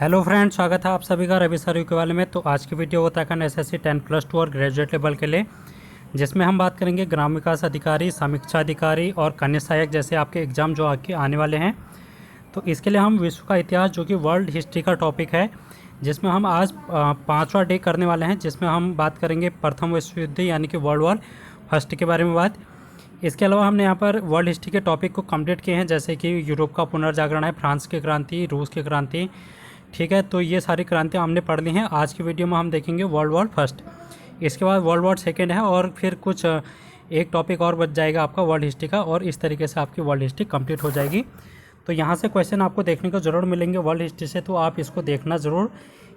Hello friends, स्वागत है आप सभी का रवि सर के वाले में। तो आज की वीडियो उत्तराखंड एसएससी 10+2 और ग्रेजुएट लेवल के लिए, जिसमें हम बात करेंगे ग्राम विकास अधिकारी, समीक्षा अधिकारी और कन्या सहायक जैसे आपके एग्ज़ाम जो आके आने वाले हैं। तो इसके लिए हम विश्व का इतिहास जो कि वर्ल्ड हिस्ट्री का टॉपिक है, जिसमें हम आज 5वां डे करने वाले हैं, जिसमें हम बात करेंगे प्रथम विश्व युद्ध यानी कि वर्ल्ड वॉर फर्स्ट के बारे में बात। इसके अलावा हमने यहाँ पर वर्ल्ड हिस्ट्री के टॉपिक को कंप्लीट किए हैं, जैसे कि यूरोप का पुनर्जागरण है, फ्रांस की क्रांति, रूस की क्रांति, ठीक है। तो ये सारी क्रांतियाँ हमने पढ़ ली हैं। आज की वीडियो में हम देखेंगे वर्ल्ड वॉर फर्स्ट, इसके बाद वर्ल्ड वॉर सेकेंड है, और फिर कुछ एक टॉपिक और बच जाएगा आपका वर्ल्ड हिस्ट्री का, और इस तरीके से आपकी वर्ल्ड हिस्ट्री कंप्लीट हो जाएगी। तो यहाँ से क्वेश्चन आपको देखने को ज़रूर मिलेंगे वर्ल्ड हिस्ट्री से, तो आप इसको देखना ज़रूर,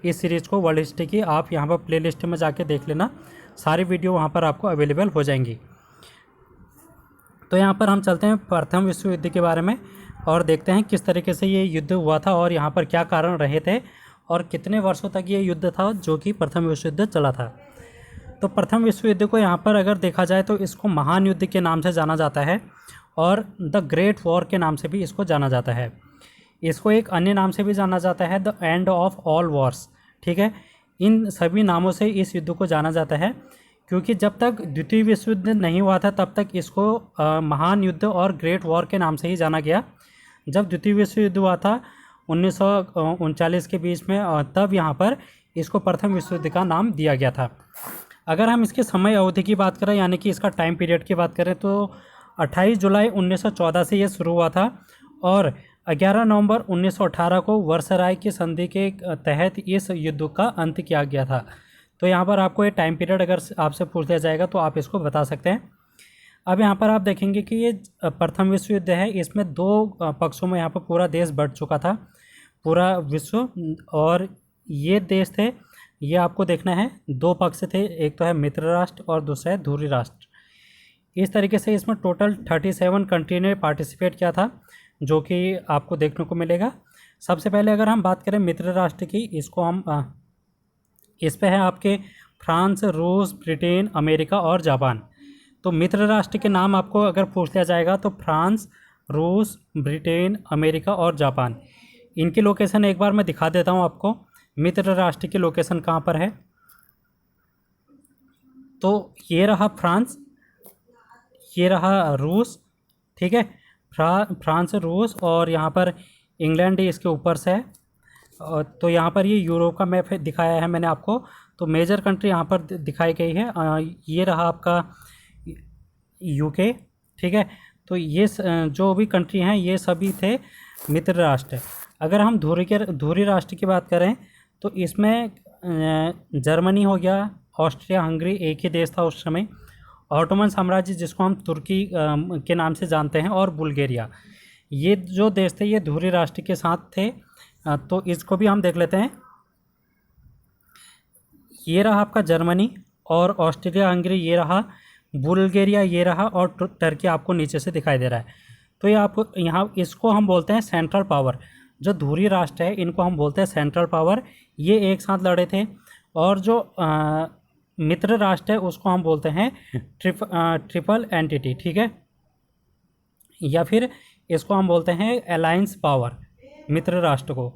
इस सीरीज़ को वर्ल्ड हिस्ट्री की। आप यहाँ पर प्ले लिस्ट में जाके देख लेना, सारी वीडियो वहाँ पर आपको अवेलेबल हो जाएंगी। तो यहाँ पर हम चलते हैं प्रथम विश्व युद्ध के बारे में और देखते हैं किस तरीके से ये युद्ध हुआ था और यहाँ पर क्या कारण रहे थे और कितने वर्षों तक ये युद्ध था जो कि प्रथम विश्व युद्ध चला था। तो प्रथम विश्व युद्ध को यहाँ पर अगर देखा जाए तो इसको महान युद्ध के नाम से जाना जाता है और द ग्रेट वॉर के नाम से भी इसको जाना जाता है। इसको एक अन्य नाम से भी जाना जाता है the end of all Wars, ठीक है। इन सभी नामों से इस युद्ध को जाना जाता है, क्योंकि जब तक द्वितीय विश्व युद्ध नहीं हुआ था तब तक इसको महान युद्ध और ग्रेट वॉर के नाम से ही जाना गया। जब द्वितीय विश्व युद्ध हुआ था 1939 के बीच में, तब यहाँ पर इसको प्रथम विश्व युद्ध का नाम दिया गया था। अगर हम इसके समय अवधि की बात करें, यानी कि इसका टाइम पीरियड की बात करें, तो 28 जुलाई 1914 से ये शुरू हुआ था और 11 नवंबर 1918 को वर्साराय की संधि के तहत इस युद्ध का अंत किया गया था। तो यहाँ पर आपको ये टाइम पीरियड अगर आपसे पूछ दिया जाएगा तो आप इसको बता सकते हैं। अब यहाँ पर आप देखेंगे कि ये प्रथम विश्व युद्ध है, इसमें दो पक्षों में यहाँ पर पूरा देश बढ़ चुका था, पूरा विश्व। और ये देश थे, ये आपको देखना है, दो पक्ष थे, एक तो है मित्र राष्ट्र और दूसरा है धुरी राष्ट्र। इस तरीके से इसमें टोटल 37 कंट्री ने पार्टिसिपेट किया था, जो कि आपको देखने को मिलेगा। सबसे पहले अगर हम बात करें मित्र राष्ट्र की, इसको हम इस पे है आपके फ्रांस, रूस, ब्रिटेन, अमेरिका और जापान। तो मित्र राष्ट्र के नाम आपको अगर पूछ लिया जाएगा तो फ्रांस, रूस, ब्रिटेन, अमेरिका और जापान। इनकी लोकेशन एक बार मैं दिखा देता हूँ आपको, मित्र राष्ट्र की लोकेशन कहाँ पर है। तो ये रहा फ्रांस, ये रहा रूस, ठीक है, फ्रांस, रूस, और यहाँ पर इंग्लैंड इसके ऊपर से है। तो यहाँ पर ये यूरोप का मैप दिखाया है मैंने आपको। तो मेजर कंट्री यहाँ पर दिखाई गई है। ये रहा आपका यूके, ठीक है। तो ये जो भी कंट्री हैं ये सभी थे मित्र राष्ट्र। अगर हम धुरी राष्ट्र की बात करें तो इसमें जर्मनी हो गया, ऑस्ट्रिया हंगरी एक ही देश था उस समय, ऑटोमन साम्राज्य जिसको हम तुर्की के नाम से जानते हैं, और बुल्गारिया। ये जो देश थे ये धुरी राष्ट्र के साथ थे। तो इसको भी हम देख लेते हैं। ये रहा आपका जर्मनी, और ऑस्ट्रिया हंगरी ये रहा, बुल्गारिया ये रहा, और टर्की आपको नीचे से दिखाई दे रहा है। तो ये आपको यहाँ, इसको हम बोलते हैं सेंट्रल पावर। जो धुरी राष्ट्र है इनको हम बोलते हैं सेंट्रल पावर। ये एक साथ लड़े थे। और जो मित्र राष्ट्र है उसको हम बोलते हैं ट्रिपल एंटिटी, ठीक है, या फिर इसको हम बोलते हैं अलायंस पावर, मित्र राष्ट्र को।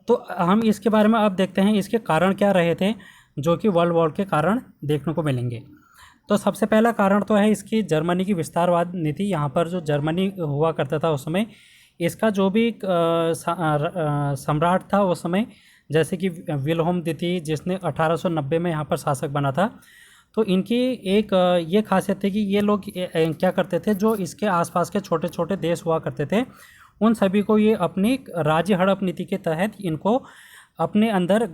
तो हम इसके बारे में अब देखते हैं इसके कारण क्या रहे थे, जो कि वर्ल्ड वॉर के कारण देखने को मिलेंगे। तो सबसे पहला कारण तो है इसकी जर्मनी की विस्तारवाद नीति। यहाँ पर जो जर्मनी हुआ करता था उस समय, इसका जो भी सम्राट था उस समय, जैसे कि विल्हेम द्वितीय, जिसने 1890 में यहाँ पर शासक बना था। तो इनकी एक ये खासियत थी कि ये लोग क्या करते थे, जो इसके आसपास के छोटे छोटे देश हुआ करते थे उन सभी को ये अपनी राज्य हड़प नीति के तहत इनको अपने अंदर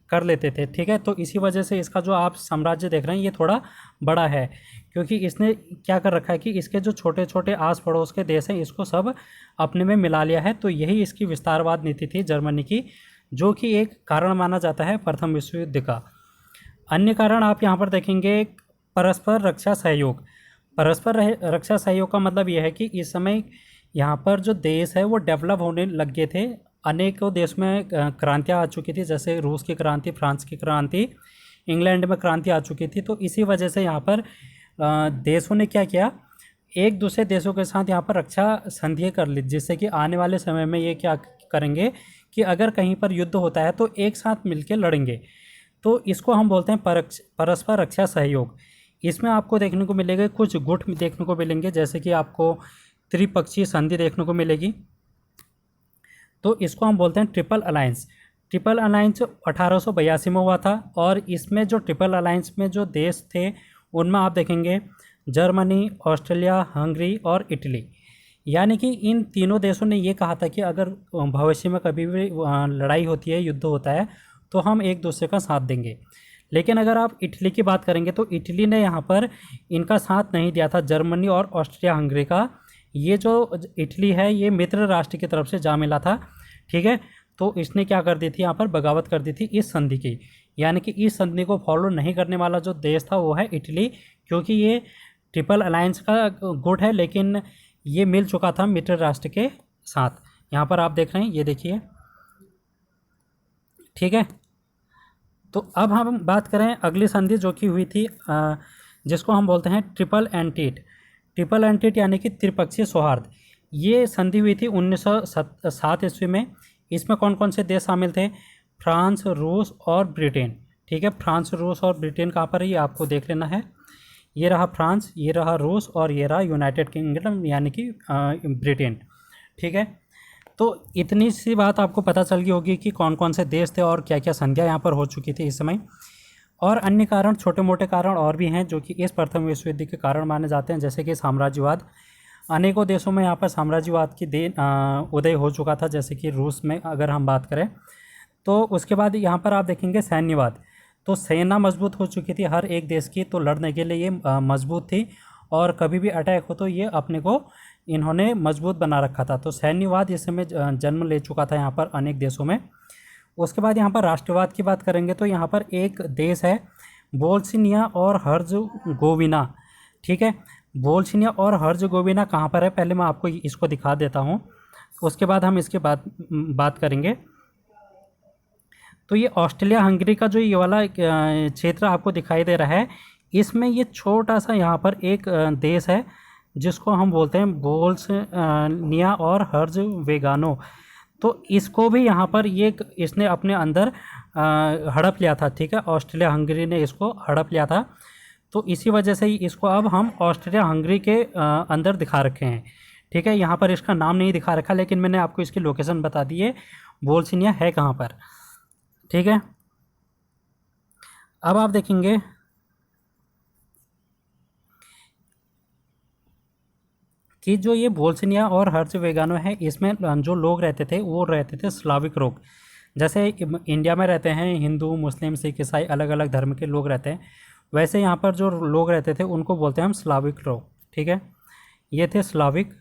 कर लेते थे, ठीक है। तो इसी वजह से इसका जो आप साम्राज्य देख रहे हैं ये थोड़ा बड़ा है, क्योंकि इसने क्या कर रखा है कि इसके जो छोटे छोटे आस पड़ोस के देश हैं इसको सब अपने में मिला लिया है। तो यही इसकी विस्तारवाद नीति थी जर्मनी की, जो कि एक कारण माना जाता है प्रथम विश्व युद्ध का। अन्य कारण आप यहाँ पर देखेंगे परस्पर रक्षा सहयोग। परस्पर रक्षा सहयोग का मतलब यह है कि इस समय यहाँ पर जो देश है वो डेवलप होने लग गए थे। अनेकों देश में क्रांतियाँ आ चुकी थी, जैसे रूस की क्रांति, फ्रांस की क्रांति, इंग्लैंड में क्रांति आ चुकी थी। तो इसी वजह से यहाँ पर देशों ने क्या किया, एक दूसरे देशों के साथ यहाँ पर रक्षा संधियाँ कर ली, जिससे कि आने वाले समय में ये क्या करेंगे कि अगर कहीं पर युद्ध होता है तो एक साथ मिलकर लड़ेंगे। तो इसको हम बोलते हैं परस्पर रक्षा सहयोग। इसमें आपको देखने को मिलेगा कुछ गुट देखने को मिलेंगे, जैसे कि आपको त्रिपक्षीय संधि देखने को मिलेगी। तो इसको हम बोलते हैं ट्रिपल अलायंस। ट्रिपल अलायंस 1882 में हुआ था, और इसमें जो ट्रिपल अलायंस में जो देश थे उनमें आप देखेंगे जर्मनी, ऑस्ट्रेलिया, हंगरी और इटली। यानी कि इन तीनों देशों ने ये कहा था कि अगर भविष्य में कभी भी लड़ाई होती है, युद्ध होता है, तो हम एक दूसरे का साथ देंगे। लेकिन अगर आप इटली की बात करेंगे तो इटली ने यहाँ पर इनका साथ नहीं दिया था, जर्मनी और ऑस्ट्रिया हंगरी का। ये जो इटली है ये मित्र राष्ट्र की तरफ से जा मिला था, ठीक है। तो इसने क्या कर दी थी, यहाँ पर बगावत कर दी थी इस संधि की। यानी कि इस संधि को फॉलो नहीं करने वाला जो देश था वो है इटली, क्योंकि ये ट्रिपल अलायंस का गुट है, लेकिन ये मिल चुका था मित्र राष्ट्र के साथ। यहाँ पर आप देख रहे हैं, ये देखिए, ठीक है। तो अब हम बात करें अगली संधि जो कि हुई थी, जिसको हम बोलते हैं ट्रिपल एंटीट। ट्रिपल एंटीट यानी कि त्रिपक्षीय सौहार्द। ये संधि हुई थी 1907 ईस्वी में। इसमें कौन कौन से देश शामिल थे? फ्रांस, रूस और ब्रिटेन, ठीक है। फ्रांस, रूस और ब्रिटेन कहाँ पर है ये आपको देख लेना है। ये रहा फ्रांस, ये रहा रूस और ये रहा यूनाइटेड किंगडम यानी कि ब्रिटेन, ठीक है। तो इतनी सी बात आपको पता चल गई होगी कि कौन कौन से देश थे और क्या क्या संधियाँ यहाँ पर हो चुकी थी इस समय। और अन्य कारण, छोटे मोटे कारण और भी हैं जो कि इस प्रथम विश्व युद्ध के कारण माने जाते हैं, जैसे कि साम्राज्यवाद। अनेकों देशों में यहाँ पर साम्राज्यवाद की उदय हो चुका था, जैसे कि रूस में अगर हम बात करें। तो उसके बाद यहाँ पर आप देखेंगे सैन्यवाद। तो सेना मजबूत हो चुकी थी हर एक देश की, तो लड़ने के लिए ये मजबूत थी, और कभी भी अटैक हो तो ये अपने को इन्होंने मजबूत बना रखा था। तो सैन्यवाद इस समय जन्म ले चुका था यहाँ पर अनेक देशों में। उसके बाद यहाँ पर राष्ट्रवाद की बात करेंगे तो यहाँ पर एक देश है बोस्निया और हर्ज़गोविना, ठीक है। बोस्निया और हर्ज़गोविना कहाँ पर है, पहले मैं आपको इसको दिखा देता हूँ, उसके बाद हम इसके बात करेंगे। तो ये ऑस्ट्रेलिया हंगरी का जो ये वाला क्षेत्र आपको दिखाई दे रहा है, इसमें ये छोटा सा यहाँ पर एक देश है जिसको हम बोलते हैं बोस्निया और हर्ज़गोविना। तो इसको भी यहाँ पर ये इसने अपने अंदर हड़प लिया था, ठीक है। ऑस्ट्रेलिया हंगरी ने इसको हड़प लिया था, तो इसी वजह से ही इसको अब हम ऑस्ट्रेलिया हंगरी के अंदर दिखा रखे हैं, ठीक है। यहाँ पर इसका नाम नहीं दिखा रखा, लेकिन मैंने आपको इसकी लोकेशन बता दी है, बोस्निया है कहाँ पर, ठीक है। अब आप देखेंगे कि जो ये बोस्निया और हर्ज़गोविना है, इसमें जो लोग रहते थे वो रहते थे स्लाविक लोग। जैसे इंडिया में रहते हैं हिंदू, मुस्लिम, सिख, ईसाई, अलग अलग धर्म के लोग रहते हैं, वैसे यहाँ पर जो लोग रहते थे उनको बोलते हैं हम स्लाविक लोग, ठीक है। ये थे स्लाविक।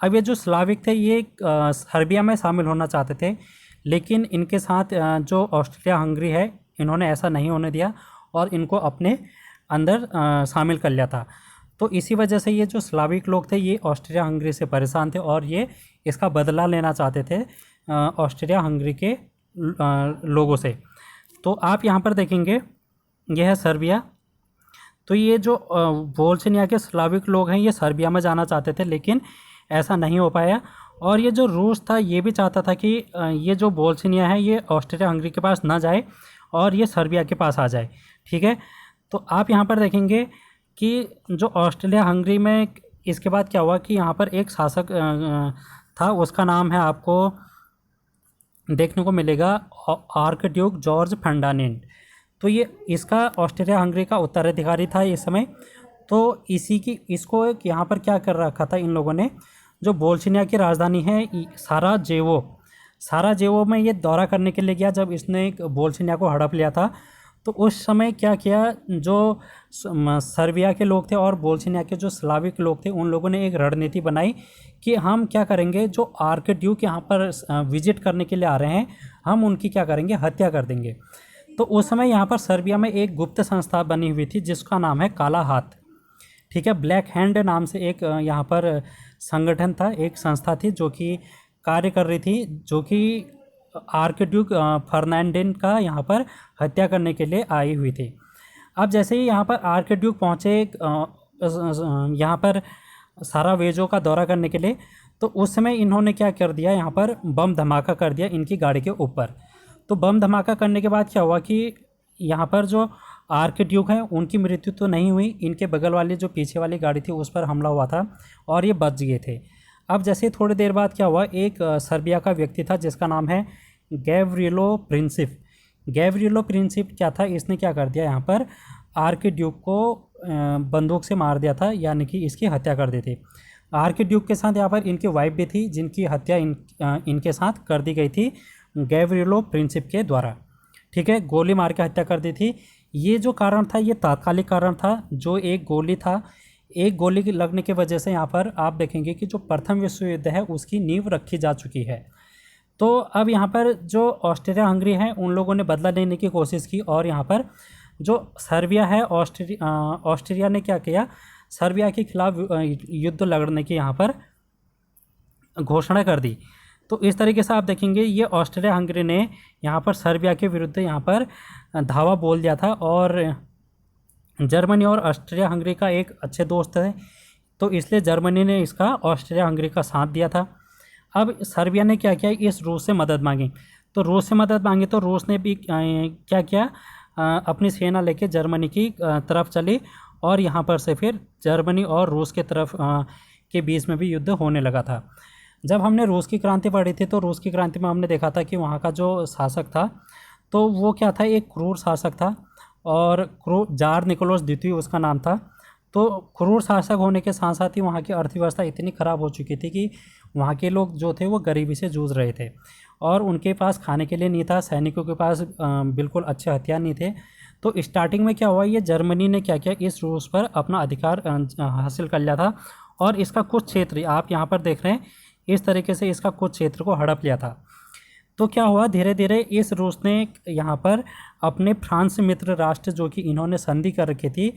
अब ये जो स्लाविक थे ये सर्बिया में शामिल होना चाहते थे, लेकिन इनके साथ जो ऑस्ट्रिया हंगरी है इन्होंने ऐसा नहीं होने दिया और इनको अपने अंदर शामिल कर लिया था। तो इसी वजह से ये जो स्लाविक लोग थे ये ऑस्ट्रिया हंगरी से परेशान थे और ये इसका बदला लेना चाहते थे ऑस्ट्रिया हंगरी के लोगों से। तो आप यहाँ पर देखेंगे यह है सर्बिया। तो ये जो बोस्निया के स्लाविक लोग हैं ये सर्बिया में जाना चाहते थे, लेकिन ऐसा नहीं हो पाया। और ये जो रूस था ये भी चाहता था कि ये जो बोस्निया है ये ऑस्ट्रिया हंगरी के पास ना जाए और ये सर्बिया के पास आ जाए, ठीक है। तो आप यहाँ पर देखेंगे कि जो ऑस्ट्रेलिया हंगरी में इसके बाद क्या हुआ कि यहाँ पर एक शासक था, उसका नाम है आपको देखने को मिलेगा आर्कड्यूक जॉर्ज फर्डिनांड। तो ये इसका ऑस्ट्रिया हंगरी का उत्तराधिकारी था इस समय। तो इसको यहाँ पर क्या कर रखा था इन लोगों ने, जो बोस्निया की राजधानी है साराजेवो में ये दौरा करने के लिए गया। जब इसने बोस्निया को हड़प लिया था तो उस समय क्या किया, जो सर्बिया के लोग थे और बोस्निया के जो स्लाविक लोग थे उन लोगों ने एक रणनीति बनाई कि हम क्या करेंगे, जो आर्कड्यूक यहाँ पर विजिट करने के लिए आ रहे हैं हम उनकी क्या करेंगे, हत्या कर देंगे। तो उस समय यहाँ पर सर्बिया में एक गुप्त संस्था बनी हुई थी जिसका नाम है काला हाथ, ठीक है। ब्लैक हैंड नाम से एक यहाँ पर संगठन था, एक संस्था थी जो कि कार्य कर रही थी, जो कि आर्कड्यूक फर्डिनांड का यहाँ पर हत्या करने के लिए आई हुई थी। अब जैसे ही यहाँ पर आर्कड्यूक पहुँचे यहाँ पर सारावेजो का दौरा करने के लिए। तो उस समय इन्होंने क्या कर दिया, यहाँ पर बम धमाका कर दिया इनकी गाड़ी के ऊपर। तो बम धमाका करने के बाद क्या हुआ कि यहाँ पर जो आर्क ड्यूक है उनकी मृत्यु तो नहीं हुई, इनके बगल वाली जो पीछे वाली गाड़ी थी उस पर हमला हुआ था और ये बच गए थे। अब जैसे थोड़ी देर बाद क्या हुआ, एक सर्बिया का व्यक्ति था जिसका नाम है गैव्रिलो प्रिंसिप। गैव्रिलो प्रिंसिप क्या था, इसने क्या कर दिया, यहाँ पर आर्क ड्यूक को बंदूक से मार दिया था, यानी कि इसकी हत्या कर दी थी। आर्क ड्यूक के साथ यहाँ पर इनकी वाइफ भी थी जिनकी हत्या इनके साथ कर दी गई थी गैव्रिलो प्रिंसिप के द्वारा। ठीक है, गोली मार के हत्या कर दी थी। ये जो कारण था ये तात्कालिक कारण था, जो एक गोली था, एक गोली लगने की वजह से यहाँ पर आप देखेंगे कि जो प्रथम विश्व युद्ध है उसकी नींव रखी जा चुकी है। तो अब यहाँ पर जो ऑस्ट्रिया हंगरी है उन लोगों ने बदला लेने की कोशिश की और यहाँ पर जो सर्बिया है, ऑस्ट्रिया ने क्या किया, सर्बिया के खिलाफ युद्ध लड़ने की यहाँ पर घोषणा कर दी। तो इस तरीके से आप देखेंगे ये ऑस्ट्रिया हंगरी ने यहाँ पर सर्बिया के विरुद्ध यहाँ पर धावा बोल दिया था। और जर्मनी और ऑस्ट्रिया हंगरी का एक अच्छे दोस्त है, तो इसलिए जर्मनी ने इसका ऑस्ट्रिया हंगरी का साथ दिया था। अब सर्बिया ने क्या किया, इस रूस से मदद मांगी। तो रूस से मदद मांगी तो रूस ने भी क्या किया, अपनी सेना लेके जर्मनी की तरफ चली और यहाँ पर से फिर जर्मनी और रूस के तरफ के बीच में भी युद्ध होने लगा था। जब हमने रूस की क्रांति पढ़ी थी तो रूस की क्रांति में हमने देखा था कि वहाँ का जो शासक था तो वो क्या था, एक क्रूर शासक था और जार निकोलस द्वितीय उसका नाम था। तो क्रूर शासक होने के साथ साथ ही वहाँ की अर्थव्यवस्था इतनी ख़राब हो चुकी थी कि वहाँ के लोग जो थे वो गरीबी से जूझ रहे थे और उनके पास खाने के लिए नहीं था, सैनिकों के पास बिल्कुल अच्छे हथियार नहीं थे। तो स्टार्टिंग में क्या हुआ, ये जर्मनी ने क्या किया, इस रूस पर अपना अधिकार हासिल कर लिया था और इसका कुछ क्षेत्र आप यहाँ पर देख रहे हैं, इस तरीके से इसका कुछ क्षेत्र को हड़प लिया था। तो क्या हुआ, धीरे धीरे इस रूस ने यहाँ पर अपने फ्रांस मित्र राष्ट्र जो कि इन्होंने संधि कर रखी थी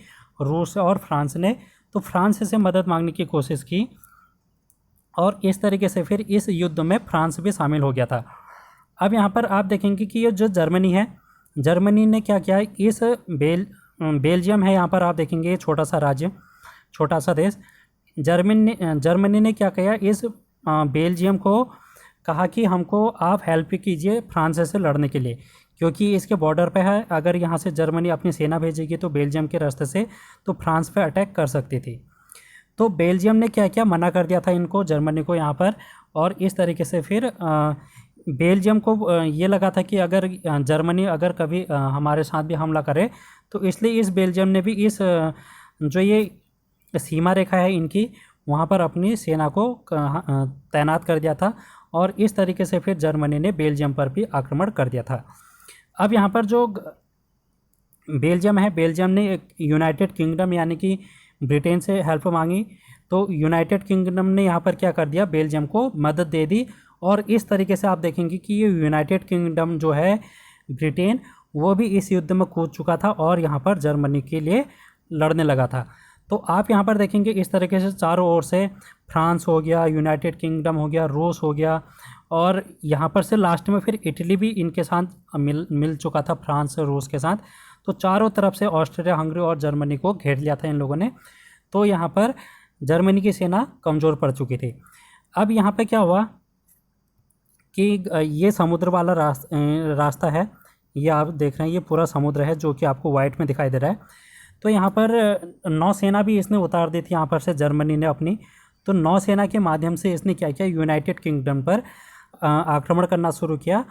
रूस और फ्रांस ने, तो फ्रांस से मदद मांगने की कोशिश की और इस तरीके से फिर इस युद्ध में फ्रांस भी शामिल हो गया था। अब यहाँ पर आप देखेंगे कि ये जो जर्मनी है, जर्मनी ने क्या किया, इस बेल्जियम है, यहाँ पर आप देखेंगे छोटा सा राज्य, छोटा सा देश, जर्मनी ने क्या किया, इस बेल्जियम को कहा कि हमको आप हेल्प कीजिए फ्रांस से लड़ने के लिए, क्योंकि इसके बॉर्डर पे है, अगर यहाँ से जर्मनी अपनी सेना भेजेगी तो बेल्जियम के रास्ते से तो फ्रांस पे अटैक कर सकती थी। तो बेल्जियम ने क्या किया, मना कर दिया था इनको, जर्मनी को यहाँ पर। और इस तरीके से फिर बेल्जियम को ये लगा था कि अगर जर्मनी अगर कभी हमारे साथ भी हमला करे तो इसलिए इस बेल्जियम ने भी इस जो ये सीमा रेखा है इनकी, वहाँ पर अपनी सेना को तैनात कर दिया था और इस तरीके से फिर जर्मनी ने बेल्जियम पर भी आक्रमण कर दिया था। अब यहाँ पर जो बेल्जियम है, बेल्जियम ने यूनाइटेड किंगडम यानी कि ब्रिटेन से हेल्प मांगी, तो यूनाइटेड किंगडम ने यहाँ पर क्या कर दिया, बेल्जियम को मदद दे दी। और इस तरीके से आप देखेंगे कि ये यूनाइटेड किंगडम जो है ब्रिटेन, वो भी इस युद्ध में कूद चुका था और यहाँ पर जर्मनी के लिए लड़ने लगा था। तो आप यहाँ पर देखेंगे इस तरीके से चारों ओर से फ्रांस हो गया, यूनाइटेड किंगडम हो गया, रूस हो गया और यहाँ पर से लास्ट में फिर इटली भी इनके साथ मिल चुका था, फ्रांस रूस के साथ। तो चारों तरफ से ऑस्ट्रिया हंगरी और जर्मनी को घेर लिया था इन लोगों ने। तो यहाँ पर जर्मनी की सेना कमज़ोर पड़ चुकी थी। अब यहाँ पे क्या हुआ कि ये समुद्र वाला रास्ता है, ये आप देख रहे हैं, ये पूरा समुद्र है जो कि आपको वाइट में दिखाई दे रहा है। तो यहाँ पर नौसेना भी इसने उतार दी थी यहाँ पर से जर्मनी ने अपनी। तो नौसेना के माध्यम से इसने क्या किया, यूनाइटेड किंगडम पर आक्रमण करना शुरू किया।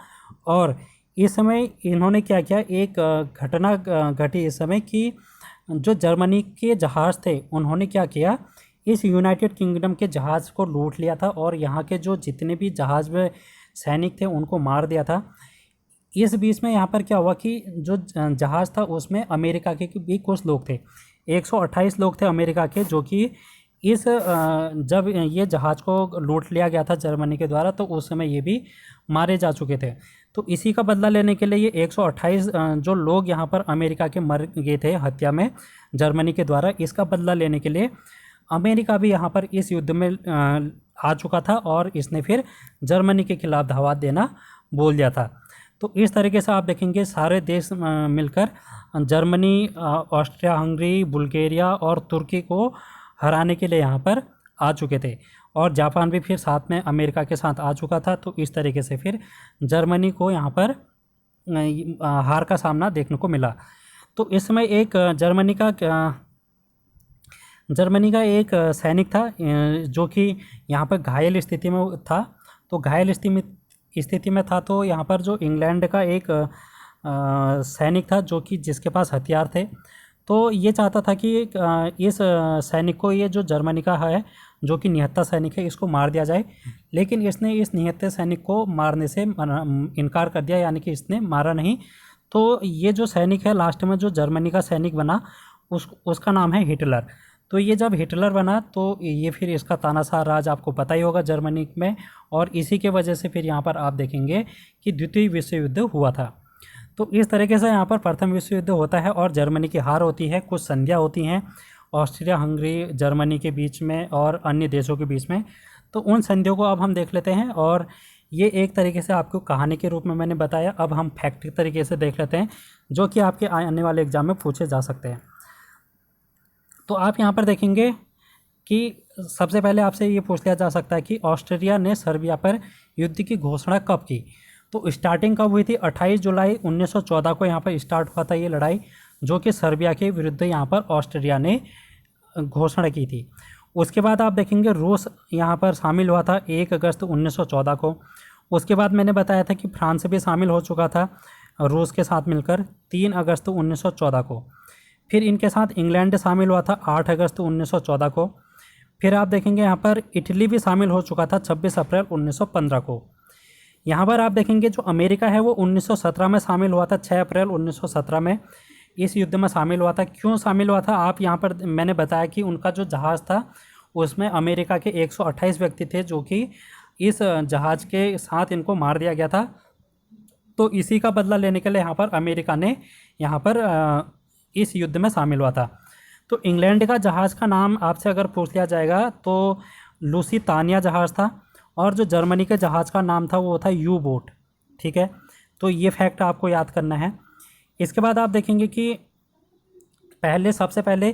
और इस समय इन्होंने क्या किया, एक घटना घटी इस समय कि जो जर्मनी के जहाज़ थे उन्होंने क्या किया, इस यूनाइटेड किंगडम के जहाज़ को लूट लिया था और यहाँ के जो जितने भी जहाज़ में सैनिक थे उनको मार दिया था। इस बीच में यहाँ पर क्या हुआ कि जो जहाज़ था उसमें अमेरिका के भी कुछ लोग थे, 128 लोग थे अमेरिका के, जो कि इस जब ये जहाज़ को लूट लिया गया था जर्मनी के द्वारा तो उस समय ये भी मारे जा चुके थे। तो इसी का बदला लेने के लिए ये 128 जो लोग यहाँ पर अमेरिका के मर गए थे हत्या में जर्मनी के द्वारा, इसका बदला लेने के लिए अमेरिका भी यहाँ पर इस युद्ध में आ चुका था और इसने फिर जर्मनी के खिलाफ धावा देना बोल दिया था। तो इस तरीके से आप देखेंगे सारे देश मिलकर जर्मनी, ऑस्ट्रिया हंगरी, बुल्गारिया और तुर्की को हराने के लिए यहाँ पर आ चुके थे और जापान भी फिर साथ में अमेरिका के साथ आ चुका था। तो इस तरीके से फिर जर्मनी को यहाँ पर हार का सामना देखने को मिला। तो इस समय एक जर्मनी का एक सैनिक था जो कि यहाँ पर घायल स्थिति में था। तो घायल स्थिति में था तो यहाँ पर जो इंग्लैंड का एक सैनिक था जो कि जिसके पास हथियार थे, तो ये चाहता था कि इस सैनिक को, ये जो जर्मनी का है जो कि निहत्था सैनिक है, इसको मार दिया जाए। लेकिन इसने इस निहत्थे सैनिक को मारने से इनकार कर दिया, यानी कि इसने मारा नहीं। तो ये जो सैनिक है लास्ट में जो जर्मनी का सैनिक बना उसका नाम है हिटलर। तो ये जब हिटलर बना तो ये फिर इसका तानाशाह राज आपको पता ही होगा जर्मनी में, और इसी के वजह से फिर यहाँ पर आप देखेंगे कि द्वितीय विश्व युद्ध हुआ था। तो इस तरीके से यहाँ पर प्रथम विश्व युद्ध होता है और जर्मनी की हार होती है। कुछ संधियाँ होती हैं ऑस्ट्रिया हंगरी जर्मनी के बीच में और अन्य देशों के बीच में। तो उन संधियों को अब हम देख लेते हैं, और ये एक तरीके से आपको कहानी के रूप में मैंने बताया। अब हम फैक्ट तरीके से देख लेते हैं जो कि आपके आने वाले एग्जाम में पूछे जा सकते हैं। तो आप यहाँ पर देखेंगे कि सबसे पहले आपसे ये पूछ लिया जा सकता है कि ऑस्ट्रिया ने सर्बिया पर युद्ध की घोषणा कब की। तो स्टार्टिंग कब हुई थी? 28 जुलाई 1914 को यहाँ पर स्टार्ट हुआ था ये लड़ाई, जो कि सर्बिया के विरुद्ध यहाँ पर ऑस्ट्रिया ने घोषणा की थी। उसके बाद आप देखेंगे रूस यहाँ पर शामिल हुआ था 1 अगस्त 1914 को। उसके बाद मैंने बताया था कि फ्रांस भी शामिल हो चुका था रूस के साथ मिलकर 3 अगस्त 1914 को। फिर इनके साथ इंग्लैंड शामिल हुआ था 8 अगस्त 1914 को। फिर आप देखेंगे यहाँ पर इटली भी शामिल हो चुका था 26 अप्रैल 1915 को। यहाँ पर आप देखेंगे जो अमेरिका है वो 1917 में शामिल हुआ था, 6 अप्रैल 1917 में इस युद्ध में शामिल हुआ था। क्यों शामिल हुआ था? आप यहाँ पर मैंने बताया कि उनका जो जहाज़ था उसमें अमेरिका के 128 व्यक्ति थे, जो कि इस जहाज़ के साथ इनको मार दिया गया था। तो इसी का बदला लेने के लिए यहाँ पर अमेरिका ने यहाँ पर इस युद्ध में शामिल हुआ था। तो इंग्लैंड का जहाज़ का नाम आपसे अगर पूछ लिया जाएगा तो लुसितानिया जहाज़ था, और जो जर्मनी के जहाज़ का नाम था वो था यू बोट। ठीक है, तो ये फैक्ट आपको याद करना है। इसके बाद आप देखेंगे कि सबसे पहले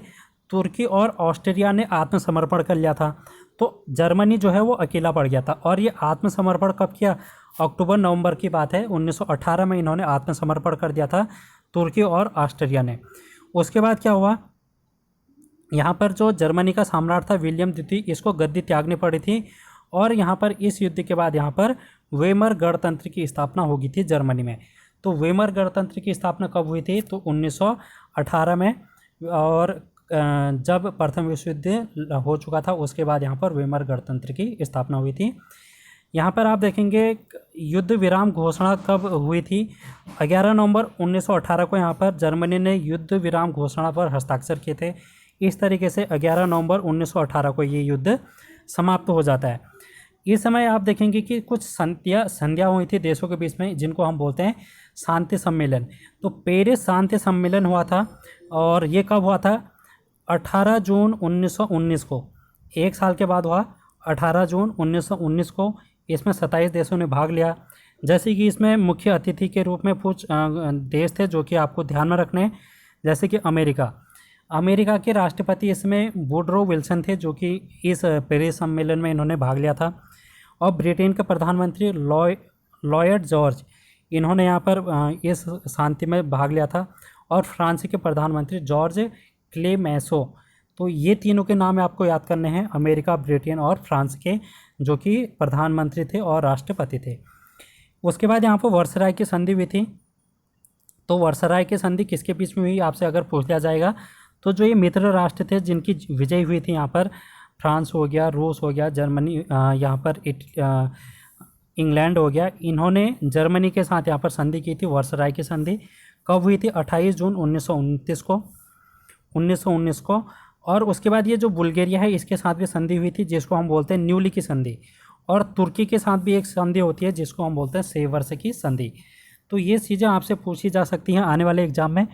तुर्की और ऑस्ट्रिया ने आत्मसमर्पण कर लिया था। तो जर्मनी जो है वो अकेला पड़ गया था, और ये आत्मसमर्पण कब किया? अक्टूबर नवंबर की बात है, 1918 में इन्होंने आत्मसमर्पण कर दिया था तुर्की और ऑस्ट्रिया ने। उसके बाद क्या हुआ? यहाँ पर जो जर्मनी का सम्राट था विलियम द्वितीय, इसको गद्दी त्यागनी पड़ी थी, और यहाँ पर इस युद्ध के बाद यहाँ पर वेमर गणतंत्र की स्थापना होगी थी जर्मनी में। तो वेमर गणतंत्र की स्थापना कब हुई थी? तो 1918 में, और जब प्रथम विश्व युद्ध हो चुका था उसके बाद यहाँ पर वेमर गणतंत्र की स्थापना हुई थी। यहाँ पर आप देखेंगे युद्ध विराम घोषणा कब हुई थी? 11 नवंबर 1918 को यहाँ पर जर्मनी ने युद्ध विराम घोषणा पर हस्ताक्षर किए थे। इस तरीके से 11 नवंबर 1918 को ये युद्ध समाप्त हो जाता है। इस समय आप देखेंगे कि कुछ संधियाँ हुई थी देशों के बीच में, जिनको हम बोलते हैं शांति सम्मेलन। तो पेरिस शांति सम्मेलन हुआ था, और ये कब हुआ था? 18 जून 1919 को, एक साल के बाद हुआ, 18 जून 1919 को। इसमें 27 देशों ने भाग लिया। जैसे कि इसमें मुख्य अतिथि के रूप में कुछ देश थे जो कि आपको ध्यान में रखने, जैसे कि अमेरिका के राष्ट्रपति इसमें वुडरो विल्सन थे, जो कि इस पेरिस सम्मेलन में इन्होंने भाग लिया था। और ब्रिटेन के प्रधानमंत्री लॉयड जॉर्ज, इन्होंने यहाँ पर इस शांति में भाग लिया था। और फ्रांस के प्रधानमंत्री जॉर्ज क्लेमेंसो। तो ये तीनों के नाम आपको याद करने हैं, अमेरिका, ब्रिटेन और फ्रांस के, जो कि प्रधानमंत्री थे और राष्ट्रपति थे। उसके बाद यहाँ पर वर्सराय की संधि हुई थी। तो वर्सराय की संधि किसके बीच में हुई आपसे अगर पूछ लिया जाएगा, तो जो ये मित्र राष्ट्र थे जिनकी विजय हुई थी, यहाँ पर फ्रांस हो गया, रूस हो गया, जर्मनी, यहाँ पर इंग्लैंड हो गया, इन्होंने जर्मनी के साथ यहाँ पर संधि की थी। वर्सराय की संधि कब हुई थी? 28 जून 1919 को। और उसके बाद ये जो बुल्गारिया है इसके साथ भी संधि हुई थी, जिसको हम बोलते हैं न्यूली की संधि। और तुर्की के साथ भी एक संधि होती है जिसको हम बोलते हैं सेवर्स की संधि। तो ये चीज़ें आपसे पूछी जा सकती हैं आने वाले एग्जाम में,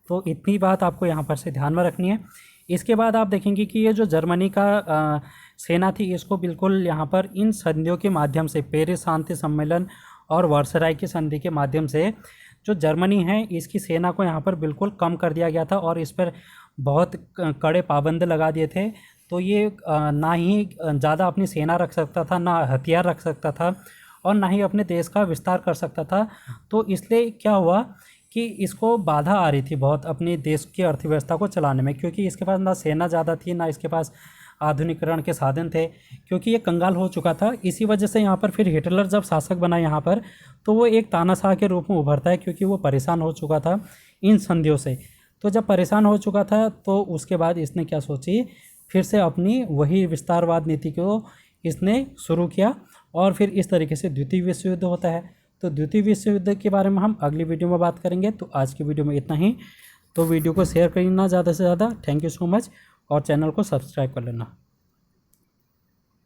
तो इतनी बात आपको यहाँ पर से ध्यान में रखनी है। इसके बाद आप देखेंगे कि ये जो जर्मनी का सेना थी, इसको बिल्कुल यहाँ पर इन संधियों के माध्यम से, पेरिस शांति सम्मेलन और वर्सराय की संधि के माध्यम से, जो जर्मनी है इसकी सेना को यहाँ पर बिल्कुल कम कर दिया गया था, और इस पर बहुत कड़े पाबंद लगा दिए थे। तो ये ना ही ज़्यादा अपनी सेना रख सकता था, ना हथियार रख सकता था, और ना ही अपने देश का विस्तार कर सकता था। तो इसलिए क्या हुआ कि इसको बाधा आ रही थी बहुत अपने देश की अर्थव्यवस्था को चलाने में, क्योंकि इसके पास ना सेना ज़्यादा थी, ना इसके पास आधुनिकरण के साधन थे, क्योंकि ये कंगाल हो चुका था। इसी वजह से यहाँ पर फिर हिटलर जब शासक बना यहाँ पर, तो वो एक तानाशाह के रूप में उभरता है, क्योंकि वो परेशान हो चुका था इन संधियों से। तो जब परेशान हो चुका था तो उसके बाद इसने क्या सोची, फिर से अपनी वही विस्तारवाद नीति को इसने शुरू किया, और फिर इस तरीके से द्वितीय विश्व युद्ध होता है। तो द्वितीय विश्व युद्ध के बारे में हम अगली वीडियो में बात करेंगे। तो आज की वीडियो में इतना ही। तो वीडियो को शेयर करना ज़्यादा से ज़्यादा। थैंक यू सो मच, और चैनल को सब्सक्राइब कर लेना।